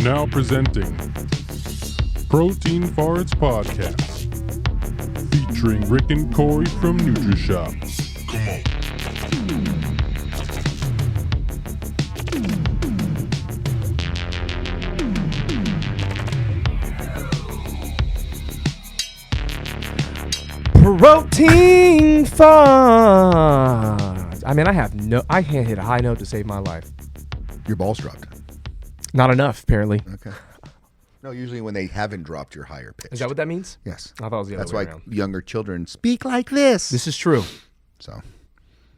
Now presenting Protein Farts Podcast, featuring Rick and Korey from NutriShop. Come on. Protein Farts. I mean, I can't hit a high note to save my life. Your balls dropped. Not enough, apparently. Okay. No, usually when they haven't dropped, you're higher pitched. Is that what that means? Yes. I thought it was the other way around. That's why younger children speak like this. This is true. So,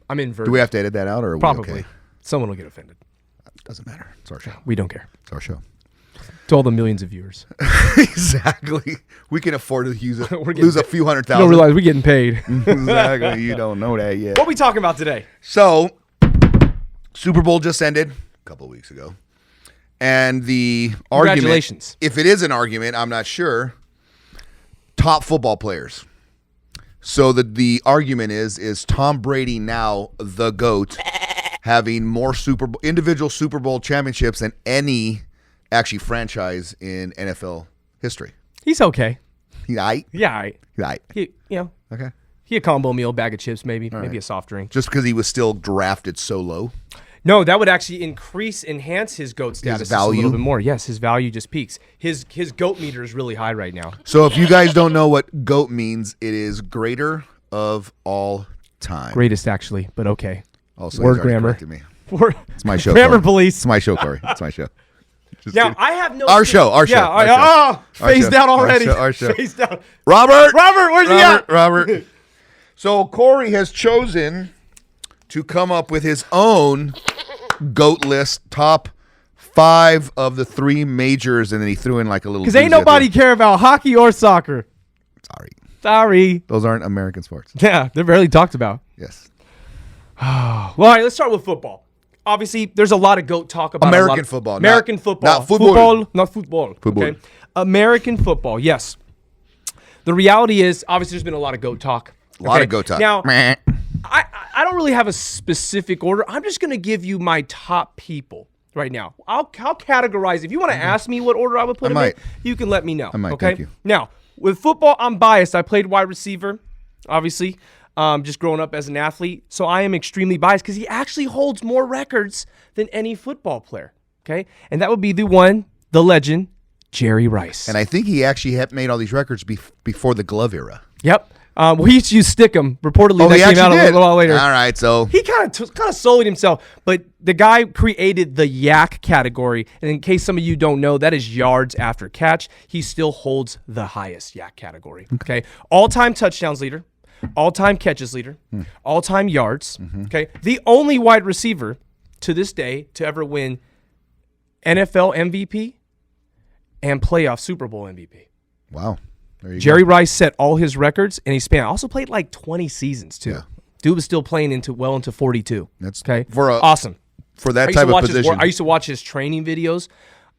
I'm inverted. do we have to edit that out, or are Probably. we okay? Someone will get offended. Doesn't matter. It's our show. We don't care. It's our show. To all the millions of viewers. Exactly. We can afford to lose a few $100,000. You don't realize we're getting paid. Exactly. You don't know that yet. What are we talking about today? So, Super Bowl just ended a couple of weeks ago. And the argument, Congratulations. if it is an argument, I'm not sure, top football players. So the argument is Tom Brady now the GOAT, having more individual Super Bowl championships than any actually franchise in NFL history. He's okay. He aight? Yeah, aight. He aight. Okay. He a combo meal, bag of chips, maybe right. a soft drink. Just because he was still drafted so low? No, that would actually enhance his GOAT status His value? just a little bit more. Yes, his value just peaks. His GOAT meter is really high right now. So if you guys don't know what GOAT means, it is greater of all time. Greatest, actually, but okay. Also, word he's already grammar. corrected me. It's my show. Grammar Korey. police. It's my show, Korey. It's my show. Just Now, kidding. I have no... Our show. Face down already. Our show. Face down. Robert, where's he at? Robert. So Korey has chosen to come up with his own GOAT list, top 5 of the 3 majors, and then he threw in like a little... Because ain't nobody care about hockey or soccer. Sorry. Those aren't American sports. Yeah, they're barely talked about. Yes. Well, all right, let's start with football. Obviously, there's a lot of GOAT talk about American football. American football. Not football. Not football. Football. Okay. American football, yes. The reality is, obviously, there's been a lot of GOAT talk. A lot of GOAT talk. Now, I don't really have a specific order. I'm just going to give you my top people right now. I'll categorize. If you want to ask me what order I would put them in, you can let me know. I might. Okay? Thank you. Now, with football, I'm biased. I played wide receiver, obviously, just growing up as an athlete. So I am extremely biased because he actually holds more records than any football player. Okay? And that would be the legend, Jerry Rice. And I think he actually had made all these records before the glove era. Yep. We used to use Stickum. Reportedly, he that came out a little while later. All right, so he kind of sullied himself, but the guy created the yak category. And in case some of you don't know, that is yards after catch. He still holds the highest yak category. Okay, all-time touchdowns leader, all-time catches leader, all-time yards. Okay, the only wide receiver to this day to ever win NFL MVP and playoff Super Bowl MVP. Wow. Jerry Rice set all his records, and he also played like 20 seasons too. Yeah. Dude was still playing into 42. That's okay. Awesome for that type of position. I used to watch his training videos,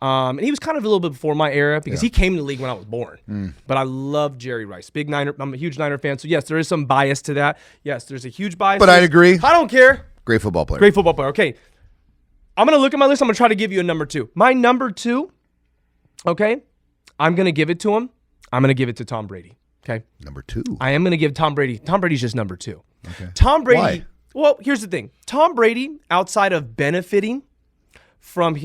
and he was kind of a little bit before my era because he came to the league when I was born. But I love Jerry Rice, big Niner. I'm a huge Niner fan, so yes, there is some bias to that. Yes, there's a huge bias. But I'd agree. I don't care. Great football player. Great football player. Okay, I'm gonna look at my list. I'm gonna try to give you a number 2. My number 2. Okay, I'm gonna give it to him. I'm going to give it to Tom Brady, okay? Number 2. I am going to give Tom Brady. Tom Brady's just number 2. Okay. Tom Brady. Why? Well, here's the thing. Tom Brady, outside of benefiting from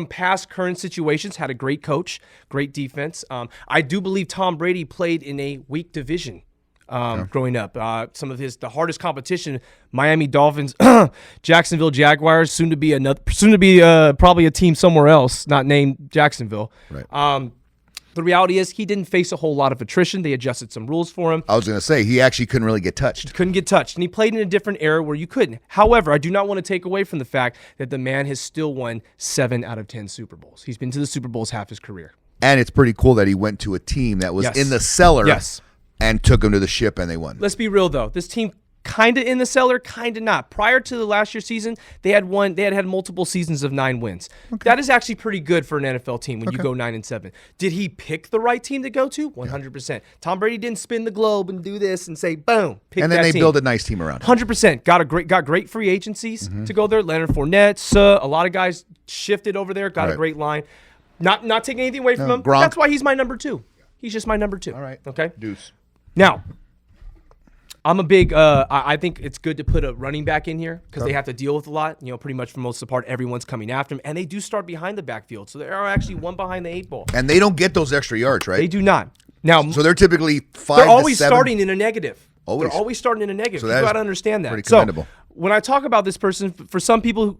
past current situations, had a great coach, great defense. I do believe Tom Brady played in a weak division growing up. Some of the hardest competition, Miami Dolphins, Jacksonville Jaguars, soon to be probably a team somewhere else, not named Jacksonville. Right. The reality is he didn't face a whole lot of attrition. They adjusted some rules for him. I was going to say, he actually couldn't really get touched. Couldn't get touched. And he played in a different era where you couldn't. However, I do not want to take away from the fact that the man has still won 7 out of 10 Super Bowls. He's been to the Super Bowls half his career. And it's pretty cool that he went to a team that was in the cellar and took him to the ship and they won. Let's be real, though. This team kind of in the cellar, kind of not. Prior to the last year's season, they had multiple seasons of 9 wins. Okay. That is actually pretty good for an NFL team when you go 9-7. Did he pick the right team to go to? 100%. Tom Brady didn't spin the globe and do this and say, boom, pick and then that they team. build a nice team around him. 100%. Got great free agencies to go there. Leonard Fournette, a lot of guys shifted over there. Got a great line. Not taking anything away from him. Gronk. That's why he's my number 2. He's just my number 2. All right. Okay. Deuce. Now, I'm a big. I think it's good to put a running back in here because they have to deal with a lot. Pretty much for most of the part, everyone's coming after him, and they do start behind the backfield, so they are actually one behind the 8 ball. And they don't get those extra yards, right? They do not. Now, so they're typically 5 they're always to 7. starting in a negative. Always. They're always starting in a negative. So You got to understand that. pretty commendable. So when I talk about this person, for some people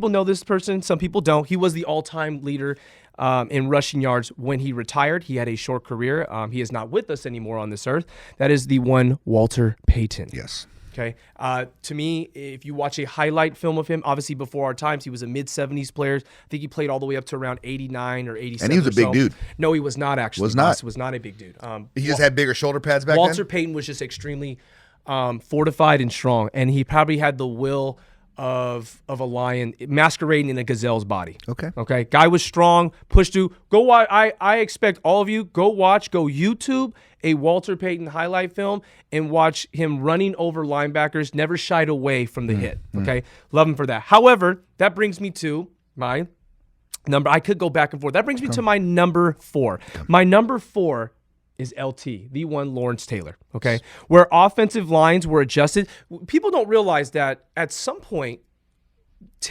know this person, some people don't. He was the all-time leader in rushing yards when he retired. He had a short career. He is not with us anymore on this earth. That is the one Walter Payton. Yes. Okay. To me, if you watch a highlight film of him, obviously before our times, he was a mid-70s player. I think he played all the way up to around 89 or 87. And he was a big dude. No, he was not actually. Was not. Was not a big dude. He just had bigger shoulder pads back Walter then? Payton was just extremely fortified and strong, and he probably had the will of a lion masquerading in a gazelle's body. Okay. Guy was strong, pushed through. Go watch. I expect all of you go YouTube a Walter Payton highlight film and watch him running over linebackers. Never shied away from the hit. Okay, love him for that. However, that brings me to my number. I could go back and forth. That brings me to my number 4. My number 4 is LT, the one Lawrence Taylor, okay? Where offensive lines were adjusted. People don't realize that at some point,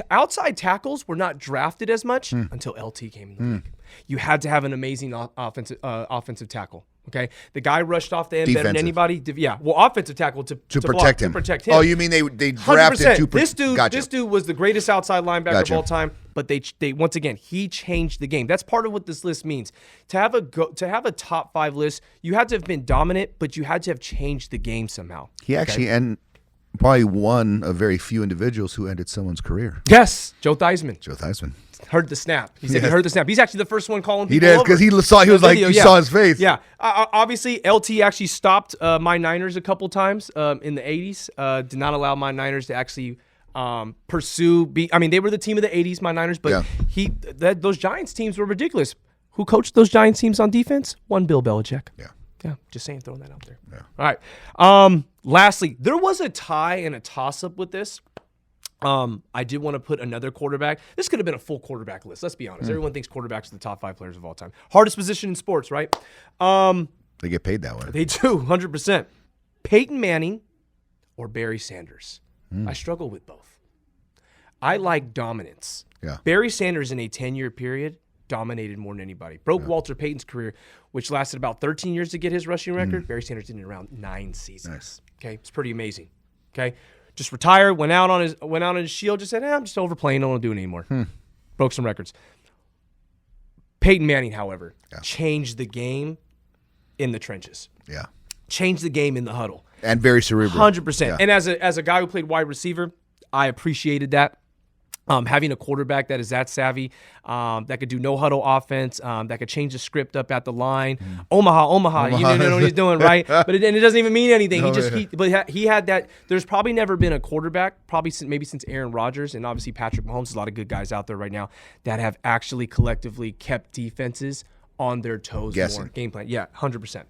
outside tackles were not drafted as much until LT came in the league. You had to have an amazing offensive tackle, okay? The guy rushed off the end better than anybody. Offensive tackle to protect him. To protect him. Oh, you mean they drafted to this dude? Gotcha. This dude was the greatest outside linebacker of all time. But they once again, he changed the game. That's part of what this list means. To have a top 5 list, you had to have been dominant, but you had to have changed the game somehow. He actually and probably one of very few individuals who ended someone's career. Yes, Joe Theismann. Joe Theismann heard the snap. He said he heard the snap. He's actually the first one calling people He did over. because he saw his face. Yeah. Obviously, LT actually stopped my Niners a couple times in the 80s. Did not allow my Niners to actually pursue. They were the team of the 80s, my Niners, but those Giants teams were ridiculous. Who coached those Giants teams on defense? One Bill Belichick. Yeah, just saying, throwing that out there. Yeah. All right. Lastly, there was a tie and a toss-up with this. I did want to put another quarterback. This could have been a full quarterback list. Let's be honest. Everyone thinks quarterbacks are the top 5 players of all time. Hardest position in sports, right? They get paid that way. They do, 100%. Peyton Manning or Barry Sanders. I struggle with both. I like dominance. Yeah. Barry Sanders in a 10-year period dominated more than anybody. Broke Walter Payton's career, which lasted about 13 years to get his rushing record. Barry Sanders did it in around 9 seasons. Nice. Okay, it's pretty amazing. Okay, just retired, went out on his shield, just said, I'm just overplaying, don't want to do it anymore. Broke some records. Peyton Manning, however, changed the game in the trenches. Yeah. Changed the game in the huddle. And very cerebral. 100%. Yeah. And as a guy who played wide receiver, I appreciated that. Having a quarterback that is that savvy, that could do no huddle offense, that could change the script up at the line. Omaha. You know what he's doing, right? But it doesn't even mean anything. He had that. There's probably never been a quarterback, maybe since Aaron Rodgers and obviously Patrick Mahomes. There's a lot of good guys out there right now that have actually collectively kept defenses on their toes. Guessing. More. Game plan. Yeah, 100%.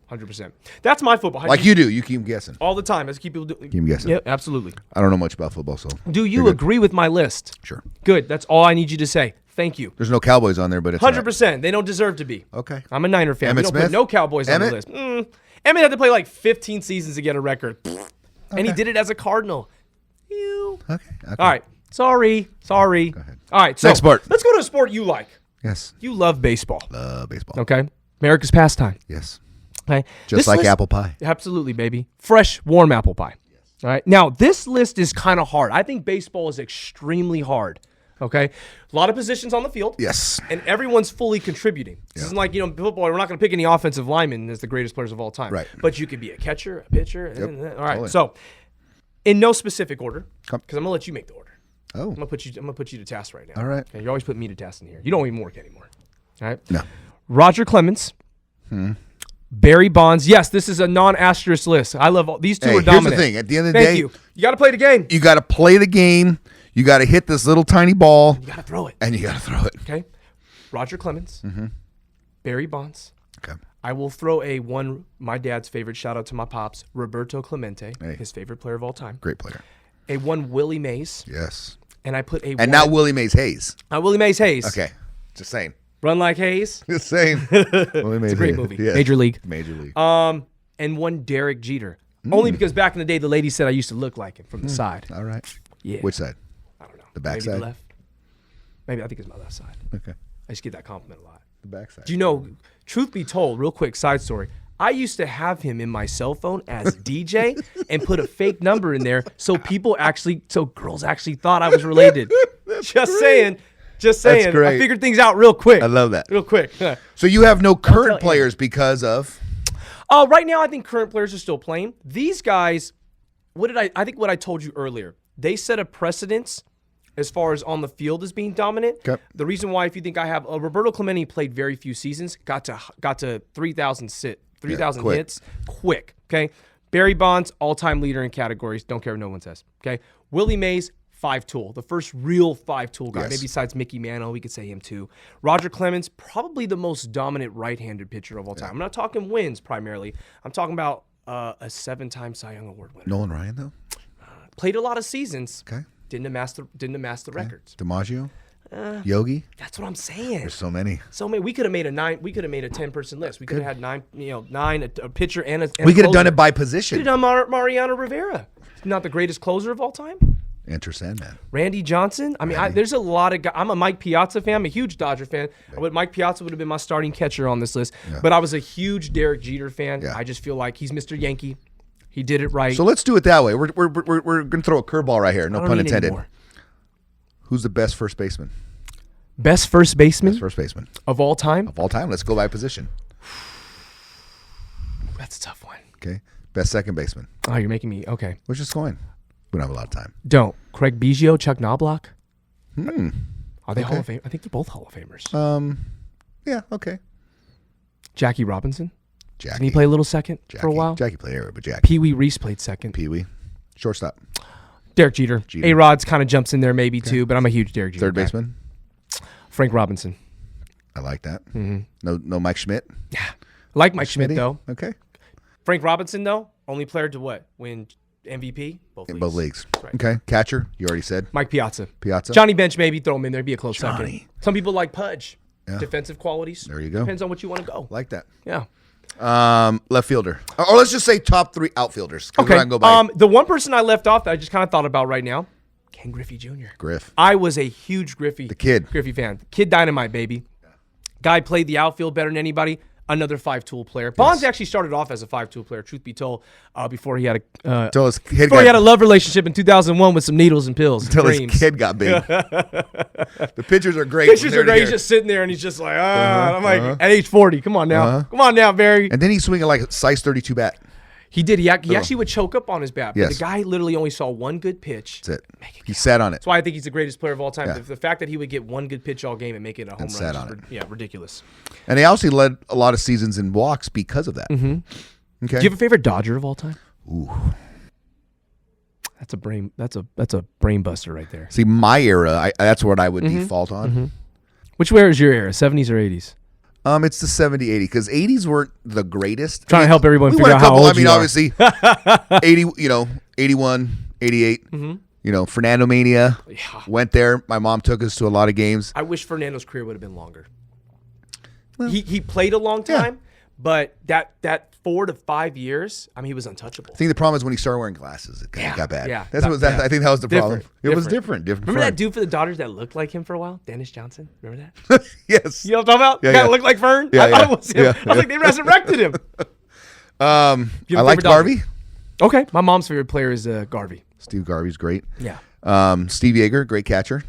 100%. That's my football. Like you do. You keep guessing. All the time. As keep people doing. Keep guessing. Yeah, absolutely. I don't know much about football, so. Do you agree with my list? Sure. Good. That's all I need you to say. Thank you. There's no Cowboys on there, but it's 100%. They don't deserve to be. Okay. I'm a Niner fan. Emmitt We don't Smith? put no Cowboys on the Emmitt? list. Emmitt had to play like 15 seasons to get a record. And he did it as a Cardinal. Ew. Okay. All right. Sorry. Go ahead. All right. So Next sport. let's go to a sport you like. Yes. You love baseball. Baseball. Okay. America's pastime. Yes. Okay. Just This like list- apple pie. Absolutely, baby. Fresh, warm apple pie. Yes. All right. Now, this list is kind of hard. I think baseball is extremely hard. Okay. A lot of positions on the field. Yes. And everyone's fully contributing. This isn't like, football, we're not going to pick any offensive linemen as the greatest players of all time. Right. But you could be a catcher, a pitcher. Yep. All right. Totally. So, in no specific order, Come. because I'm going to let you make the order. Oh. I'm going to put you to task right now. All right. Okay, you always put me to task in here. You don't even work anymore. All right. No. Roger Clemens, Barry Bonds. Yes, this is a non-asterisk list. I love these two are dominant. Here's the thing. At the end of the Thank day, you. You got to play the game. You got to play the game. You got to hit this little tiny ball. You got to throw it. And you got to throw it. Okay. Roger Clemens. Barry Bonds. Okay. I will throw my dad's favorite, shout out to my pops, Roberto Clemente, his favorite player of all time. Great player. A one Willie Mays. Yes. And I put a And now Willie Mays Hayes. Willie Mays Hayes. Okay. Just saying. Run Like Hayes. Just saying. Willie Mays It's a great Hayes. movie. Yes. Major League. Major League. And one Derek Jeter. Only because back in the day, the lady said I used to look like him from the side. All right. Yeah. Which side? I don't know. The back Maybe side? the left. Maybe I think it's my left side. Okay. I just get that compliment a lot. The back side. Do you know, truth be told, real quick side story, I used to have him in my cell phone as DJ and put a fake number in there so girls actually thought I was related. Just saying. That's great. I figured things out real quick. I love that. Real quick. So you have no current players because of? Right now, I think current players are still playing. These guys, I think what I told you earlier, they set a precedence as far as on the field as being dominant. Okay. The reason why, if you think I have, Roberto Clemente played very few seasons, got to 3,000 hits quick. Okay. Barry Bonds, all-time leader in categories. Don't care what no one says. Okay. Willie Mays, 5-tool, the first real 5-tool guy. Yes. Maybe besides Mickey Mantle, we could say him too. Roger Clemens, probably the most dominant right-handed pitcher of all time. I'm not talking wins primarily. I'm talking about a 7-time Cy Young Award winner. Nolan Ryan, though? Played a lot of seasons. Okay. Didn't amass the records. DiMaggio? Yogi? That's what I'm saying. There's so many. So many. We could have made a 10-person list. We could have had nine, a pitcher and a. We could have done closer. it by We position. could have done Mariano Rivera. Not the greatest closer of all time. Enter Sandman. Randy Johnson. I mean, there's a lot of guys. I'm a Mike Piazza fan. I'm a huge Dodger fan. But Mike Piazza would have been my starting catcher on this list. Yeah. But I was a huge Derek Jeter fan. Yeah. I just feel like he's Mr. Yankee. He did it right. So let's do it that way. We're going to throw a curveball right here. No pun intended. Who's the best first baseman? Best first baseman? Best first baseman. Of all time? Of all time. Let's go by position. That's a tough one. Okay. Best second baseman. Oh, you're making me. Okay. Let's just go in. We don't have a lot of time. Don't. Craig Biggio, Chuck Knobloch? Are they Okay. Hall of Fame? I think they're both Hall of Famers. Yeah, okay. Jackie Robinson? Jackie. Didn't he play a little second for a while? Jackie played everywhere, but Jackie. Pee Wee Reese played second. Pee Wee. Shortstop. Derek Jeter. A-Rod's kind of jumps in there maybe too, but I'm a huge Derek Jeter Third guy. baseman. Frank Robinson. I like that. No Mike Schmidt. Yeah. I like Mike Schmidt Schmitty? though. Okay. Frank Robinson though, only player to what? Win MVP? In both leagues. That's right. Okay. Catcher, you already said. Mike Piazza. Piazza. Johnny Bench maybe, throw him in there, be a close second. Johnny. Some people like Pudge. Yeah. Defensive qualities. There you go. Depends on what you want to go. Like that. Yeah. Left fielder. Or let's just say top 3 outfielders. 'Cause we're Okay. not gonna go by The one person I left off that I just kind of thought about right now, Ken Griffey Jr. Griff. I was a huge Griffey. The kid. Griffey fan. Kid Dynamite, baby. Guy played the outfield better than anybody. Another 5-tool player. Bonds actually started off as a 5-tool player, truth be told, before he had a love relationship in 2001 with some needles and pills. Until his dreams. kid got big. The pictures are great. Pictures from are there to great. He's here. just sitting there and he's just like, I'm like, at age 40, come on now. Come on now, Barry. And then he's swinging like a size 32 bat. He did. He actually would choke up on his bat. But Yes. the guy literally only saw one good pitch. That's it. He sat on it. That's why I think he's the greatest player of all time. Yeah. The fact that he would get one good pitch all game and make it a home run. sat is on it. Yeah, ridiculous. And he also led a lot of seasons in walks because of that. Okay. Do you have a favorite Dodger of all time? Ooh. That's a brain buster right there. See, my era, that's what I would default on. Which era is your era? 70s or 80s? It's the 70, 80, because 80s weren't the greatest. Trying to help everyone we figure won out a couple, how old you are. obviously, 80, 81, 88. Fernando Mania went there. My mom took us to a lot of games. I wish Fernando's career would have been longer. He played a long time, but that 4 to 5 years, I mean, he was untouchable. I think the problem is when he started wearing glasses, it kind of got bad. Yeah. I think that was the problem. It was Different. different. Remember that dude for the Dodgers that looked like him for a while? Dennis Johnson? Remember that? Yes. You know what I'm talking about? Yeah, Guy that yeah. looked like Fern? Yeah, I thought yeah. it was him. Yeah, I was like, they resurrected him. I liked Garvey. Okay. My mom's favorite player is Garvey. Steve Garvey's great. Yeah. Steve Yeager, great catcher.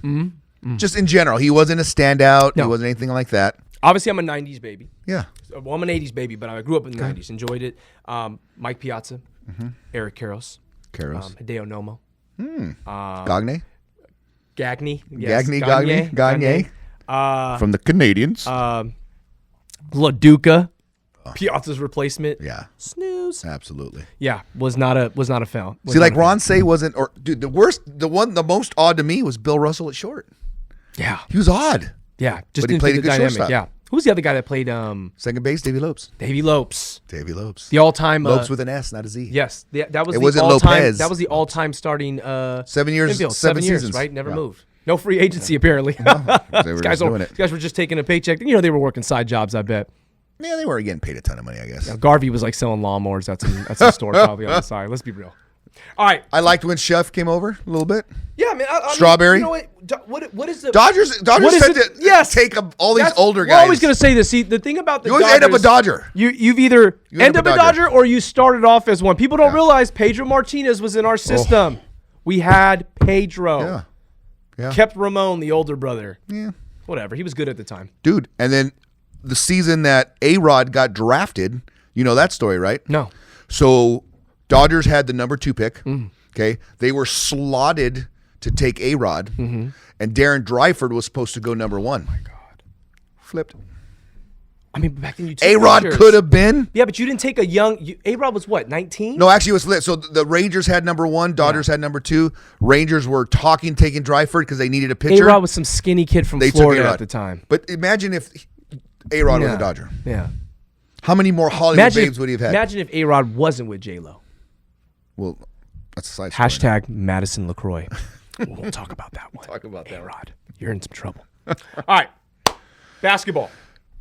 Just in general, he wasn't a standout. No. He wasn't anything like that. Obviously, I'm a 90s baby. Yeah. Well, I'm an 80s baby, but I grew up in the 90s. Enjoyed it. Mike Piazza, Eric Karros, Hideo Nomo, Gagne. Gagne. Yes. Gagne. From the Canadians. LaDuca. Piazza's replacement. Yeah. Snooze. Absolutely. Yeah, was not a foul. See, like Ron Say wasn't, or dude, the most odd to me was Bill Russell at short. Yeah. He was odd. Yeah, just But he didn't played fit a the good dynamic. shortstop. Yeah. Who's the other guy that played Second base, Davey Lopes. Davey Lopes? Davey Lopes. The all-time Lopes with an S, not a Z. Yes, that was It the wasn't all-time. Lopez. That was the all-time starting 7 years, infield. 7 years, seasons. right? Never Yeah. moved. No free agency apparently. They were just doing it. These guys were just taking a paycheck. You know, they were working side jobs, I bet. Yeah, they weren't getting paid a ton of money, I guess. Garvey was like selling lawnmowers. That's a store probably on the side. Let's be real. All right. I liked when Chef came over a little bit. Yeah, man. I mean, Strawberry? you know what is the Dodgers what is tend it? to Yes. take all these older We're guys. always going to say this. See, the thing about the You always Dodgers, end up a Dodger. You've either end up a Dodger or you started off as one. People don't realize Pedro Martinez was in our system. We had Pedro. Yeah. Yeah. Kept Ramon, the older brother. Yeah. Whatever. He was good at the time. Dude, and then the season that A-Rod got drafted, you know that story, right? No. So Dodgers had the number 2 pick. Okay. They were slotted to take A-Rod, and Darren Dryford was supposed to go number 1. Oh my God. Flipped. I mean, back then you took A-Rod Rangers. could have been. Yeah, but you didn't take a young. A-Rod was what, 19? No, actually, it was flipped. So the Rangers had number 1, Dodgers had number 2. Rangers were taking Dryford because they needed a pitcher. A-Rod was some skinny kid from They took Florida A-Rod. at the time. But imagine if A-Rod was a Dodger. Yeah. How many more Hollywood babes would he have had? Imagine if A-Rod wasn't with J-Lo. Well, that's a side story. Hashtag Madison LaCroix. We'll talk about that one. Talk about that. A-Rod, you're in some trouble. All right. Basketball.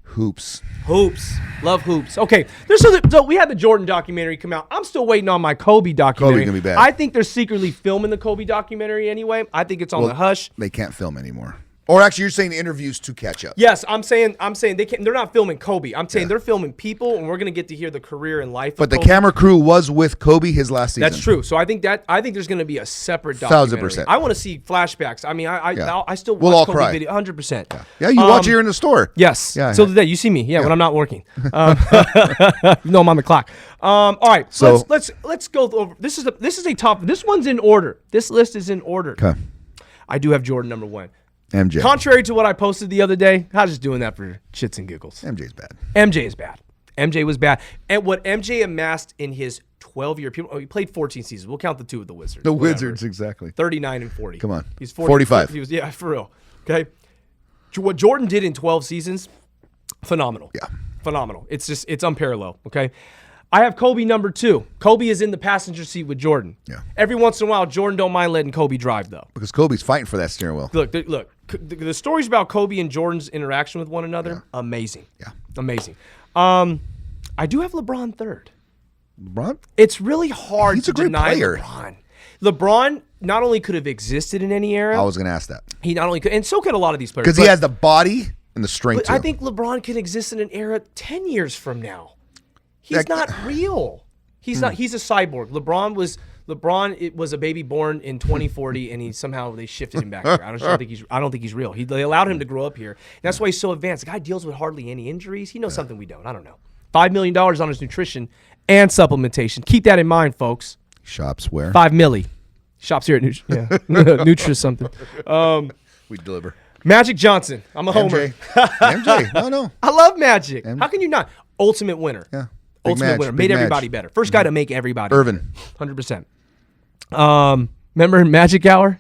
Hoops. Hoops. Love hoops. Okay. So we had the Jordan documentary come out. I'm still waiting on my Kobe documentary. Kobe gonna be bad. I think they're secretly filming the Kobe documentary anyway. I think it's on the hush. They can't film anymore. Or actually, you're saying interviews to catch up. Yes, I'm saying they can't. They're not filming Kobe. I'm saying they're filming people, and we're gonna get to hear the career and life. But of the Kobe. camera crew was with Kobe his last season. That's true. So I think there's gonna be a separate documentary. 1,000%. I want to see flashbacks. I mean, I still watch We'll all Kobe cry. video 100%. Yeah, you watch it here in the store. Yes. Yeah. So today you see me. Yeah, when I'm not working. No, I'm on the clock. All right. So let's go over. This is a top. This one's in order. This list is in order. Okay. I do have Jordan number 1. MJ. Contrary to what I posted the other day, I was just doing that for shits and giggles. MJ's bad. MJ is bad. MJ was bad. And what MJ amassed in his 12-year period, he played 14 seasons. We'll count the 2 with the Wizards. The Whatever. Wizards, exactly. 39 and 40. Come on. He's 40, 45. He was, yeah, for real. Okay. What Jordan did in 12 seasons, phenomenal. Yeah. Phenomenal. It's unparalleled. Okay. I have Kobe number 2. Kobe is in the passenger seat with Jordan. Yeah. Every once in a while, Jordan don't mind letting Kobe drive, though. Because Kobe's fighting for that steering wheel. Look. The stories about Kobe and Jordan's interaction with one another, amazing. Yeah. Amazing. I do have LeBron 3rd. LeBron? It's really hard He's to a great deny player. LeBron. LeBron not only could have existed in any era, I was going to ask that. he not only could, and so could a lot of these players. Because he has the body and the strength But to I think LeBron can exist in an era 10 years from now. He's not real. He's not. He's a cyborg. LeBron was a baby born in 2040, and they shifted him back here. I don't think he's real. They allowed him to grow up here. And that's why he's so advanced. The guy deals with hardly any injuries. He knows something we don't. I don't know. $5 million on his nutrition and supplementation. Keep that in mind, folks. Shops where? $5 million. Shops here at Nutri something. We deliver. Magic Johnson. I'm a homer. MJ. No. I love Magic. How can you not? Ultimate winner. Yeah. Ultimate winner. Made everybody better. First guy to make everybody. Irvin. 100%. Remember Magic Hour?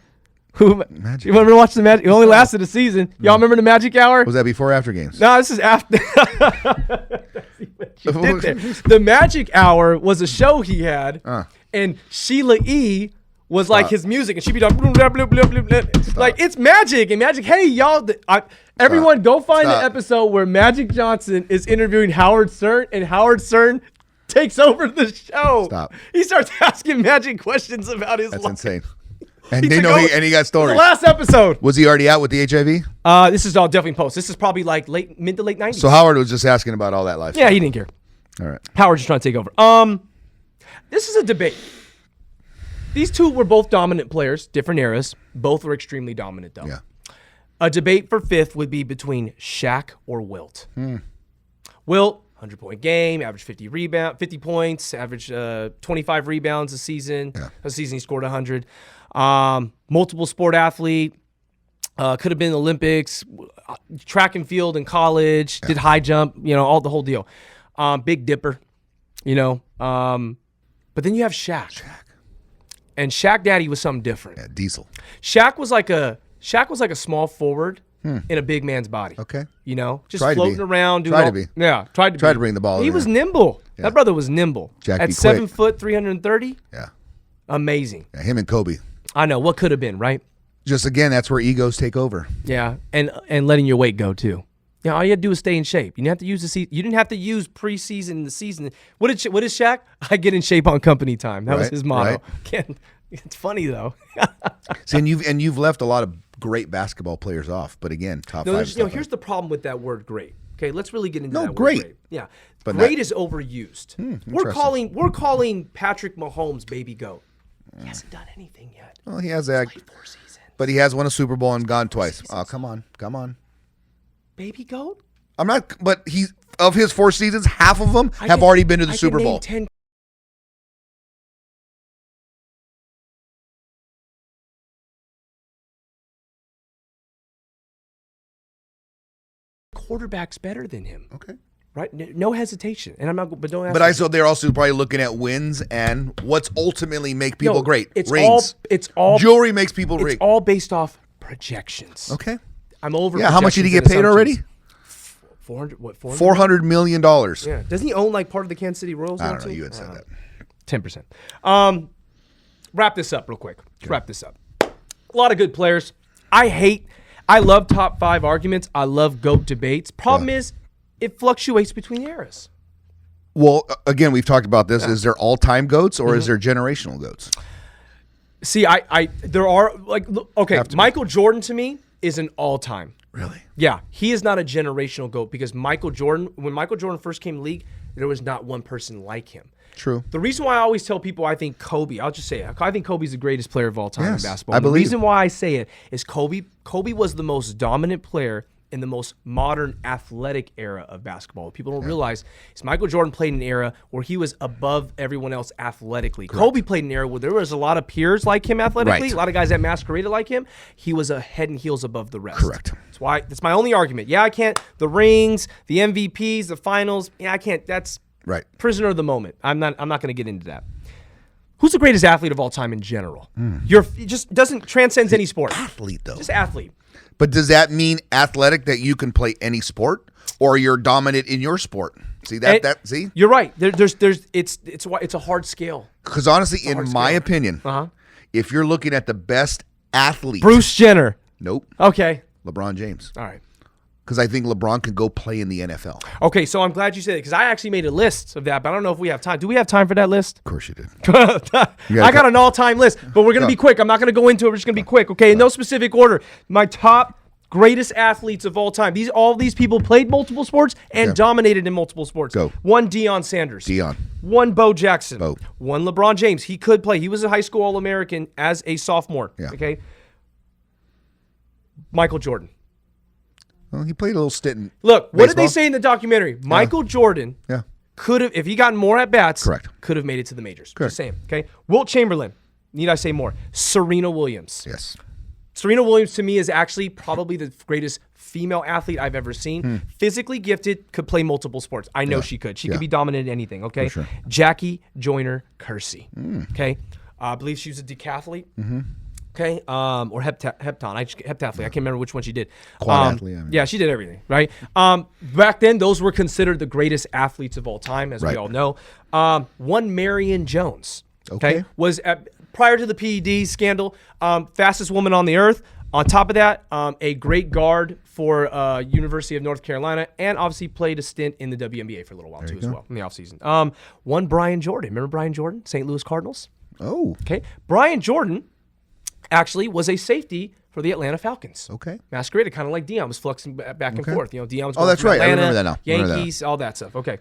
Magic. You remember watching the Magic? It only lasted a season. Y'all remember the Magic Hour? Was that before or after games? No, this is after. You did there. The Magic Hour was a show he had, and Sheila E. was like his music, and she'd be like, blah, blah, blah, blah, blah, blah. Like it's Magic, and Magic. Hey, y'all! Everyone, go find the episode where Magic Johnson is interviewing Howard Stern, and Howard Stern takes over the show. Stop. He starts asking Magic questions about his That's life. insane. And they know he got stories. The last episode. Was he already out with the HIV? This is all definitely post. This is probably like mid to late 90s. So Howard was just asking about all that life. Yeah, he didn't care. All right. Howard's just trying to take over. This is a debate. These two were both dominant players, different eras. Both were extremely dominant, though. Yeah. A debate for 5th would be between Shaq or Wilt. Wilt, 100-point game, average 50 points, average 25 rebounds a season. Yeah. A season he scored 100. Multiple sport athlete. Could have been Olympics, track and field in college, did high jump, all the whole deal. Big Dipper, you know. But then you have Shaq. And Shaq Daddy was something different. Yeah, Diesel. Shaq was like a small forward in a big man's body. Okay. You know, just Tried to floating be. around. Tried to be. Yeah, tried to bring the ball He in was there. nimble. Yeah. That brother was nimble. Jackie At quick. 7 foot, 330. Yeah. Amazing. Yeah. Him and Kobe. I know what could have been, right? Just again, that's where egos take over. Yeah, and letting your weight go too. Yeah, all you had to do was stay in shape. You didn't have to use You didn't have to use preseason, the season. What is Shaq? I get in shape on company time. That was Right, his motto. right. Again, it's funny though. See, and you've left a lot of great basketball players off, but again, top No, five. here's the problem with that word "great." Okay, let's really get into No, that great. word "great." Yeah, But great is overused. We're interesting. calling Patrick Mahomes baby goat. He hasn't done anything yet. Well, he has that, Played 4 seasons. but he has won a Super Bowl and gone twice. Oh, come on. Baby goat. I'm not, but of his 4 seasons, half of them have already been to the Super Bowl. 10 quarterbacks better than him. Okay. Right? No hesitation. And I'm not, but don't ask But me. they're also probably looking at wins and what's ultimately make people No, great. It's Rings. all Jewelry makes people it's great. all based off projections. Okay. I'm over. Yeah. How much did he get projections paid and already? assumptions. 400. What? 400. $400 million. Yeah. Doesn't he own like part of the Kansas City Royals? I now, don't know. too? You had said that. 10%. Wrap this up real quick. Let's wrap this up. A lot of good players. I love top 5 arguments. I love GOAT debates. Problem is, it fluctuates between eras. Well, again, we've talked about this. Is there all-time GOATs or is Mm-hmm. there generational GOATs? See, there are okay. Michael Jordan to me is an all-time. Really? Yeah, he is not a generational GOAT because when Michael Jordan first came to the league, there was not one person like him. True. The reason why I always tell people I think Kobe, I'll just say it. I think Kobe's the greatest player of all time Yes, in basketball. I And the believe reason why I say it is Kobe was the most dominant player in the most modern athletic era of basketball. People don't realize is Michael Jordan played in an era where he was above everyone else athletically. Kobe played in an era where there was a lot of peers like him athletically, Right. a lot of guys that masqueraded like him. He was a head and heels above the rest. Correct. That's my only argument. Yeah, I can't. The rings, the MVPs, the finals. Yeah, I can't. That's Right. prisoner of the moment. I'm not going to get into that. Who's the greatest athlete of all time in general? It just doesn't transcends any sport. Athlete, though. Just athlete. But does that mean athletic that you can play any sport or you're dominant in your sport? See see? You're right. It's a hard scale. Because honestly, in hard my scale. opinion, Uh-huh. if you're looking at the best athlete, Bruce Jenner. nope, Okay. LeBron James. All right. Because I think LeBron can go play in the NFL. Okay, so I'm glad you said it because I actually made a list of that, but I don't know if we have time. Do we have time for that list? Of course you did. I got an all-time list, but we're going to be quick. I'm not going to go into it. We're just going to be quick, okay? In no specific order. My top greatest athletes of all time. All these people played multiple sports and dominated in multiple sports. Go. 1, Deion Sanders. Deion. 1, Bo Jackson. Bo. 1, LeBron James. He could play. He was a high school All-American as a sophomore, Yeah. okay? Michael Jordan. Well, he played a little stint in Look, what did they baseball. say in the documentary? Michael Jordan Yeah. could have, if he gotten more at bats, Correct. could have made it to the majors. Correct. Just saying. Okay. Wilt Chamberlain. Need I say more? Serena Williams. Yes. Serena Williams to me is actually probably the greatest female athlete I've ever seen. Physically gifted, could play multiple sports. I know she could. She could be dominant in anything. Okay. For sure. Jackie Joyner Kersey. Okay. I believe she was a decathlete. Okay, or heptathlete. I can't remember which one she did. Quad athlete, I mean. Yeah, she did everything, right? Back then, those were considered the greatest athletes of all time, as we Right. all know. 1, Marion Jones. Okay. Was prior to the PED scandal, fastest woman on the earth. On top of that, a great guard for University of North Carolina, and obviously played a stint in the WNBA for a little while too, as well in the offseason. 1, Brian Jordan. Remember Brian Jordan, St. Louis Cardinals? Oh. Okay, Brian Jordan actually was a safety for the Atlanta Falcons. Okay. Masqueraded kind of like Deion was fluxing back and forth. You know, Deion was Oh, going that's from right. I Atlanta, remember that now. Remember that. Yankees, all that stuff. Okay.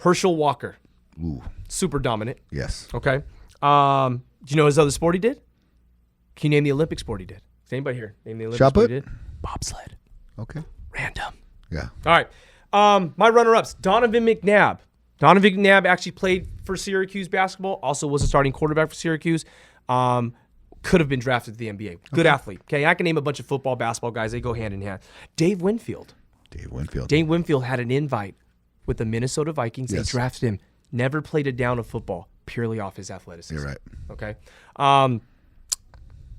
Herschel Walker, Ooh. super dominant. Yes. Okay. Do you know his other sport he did? Can you name the Olympic sport he did? Does anybody here name the Olympic Shot sport put? he did? Bobsled. Okay. Random. Yeah. All right. My runner-ups, Donovan McNabb. Donovan McNabb actually played for Syracuse basketball, also was a starting quarterback for Syracuse. Could have been drafted to the NBA. Good athlete. Okay, I can name a bunch of football, basketball guys. They go hand in hand. Dave Winfield. Dave Winfield. Dave Winfield had an invite with the Minnesota Vikings. Yes. They drafted him. Never played a down of football purely off his athleticism. You're right. Okay.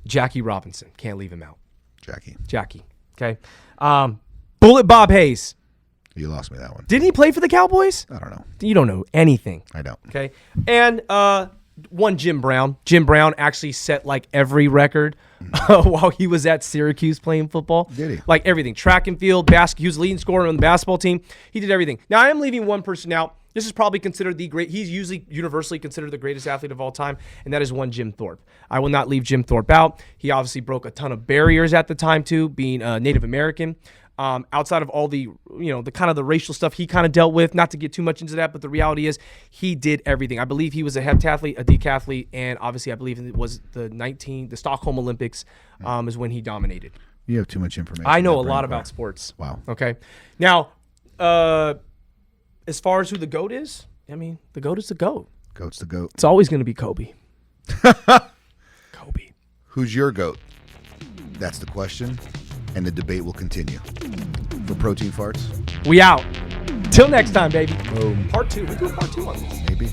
Jackie Robinson. Can't leave him out. Jackie. Okay. Bullet Bob Hayes. You lost me that one. Didn't he play for the Cowboys? I don't know. You don't know anything. I don't. Okay. And one Jim Brown. Jim Brown actually set like every record while he was at Syracuse playing football. Did he? Like everything. Track and field, basketball. He was leading scorer on the basketball team. He did everything. Now, I am leaving one person out. This is probably considered he's usually universally considered the greatest athlete of all time, and that is one Jim Thorpe. I will not leave Jim Thorpe out. He obviously broke a ton of barriers at the time too, being Native American. Outside of all the, the kind of the racial stuff he kind of dealt with, not to get too much into that, but the reality is he did everything. I believe he was a heptathlete, a decathlete, and obviously I believe it was the Stockholm Olympics is when he dominated. You have too much information. I know a lot about sports. Wow. Okay. Now, as far as who the GOAT is, I mean, the GOAT is the GOAT. GOAT's the GOAT. It's always going to be Kobe. Kobe. Who's your GOAT? That's the question, and the debate will continue. For Protein Farts, We out. Till next time, baby. boom. Part 2. We do a part 2 on this. Maybe.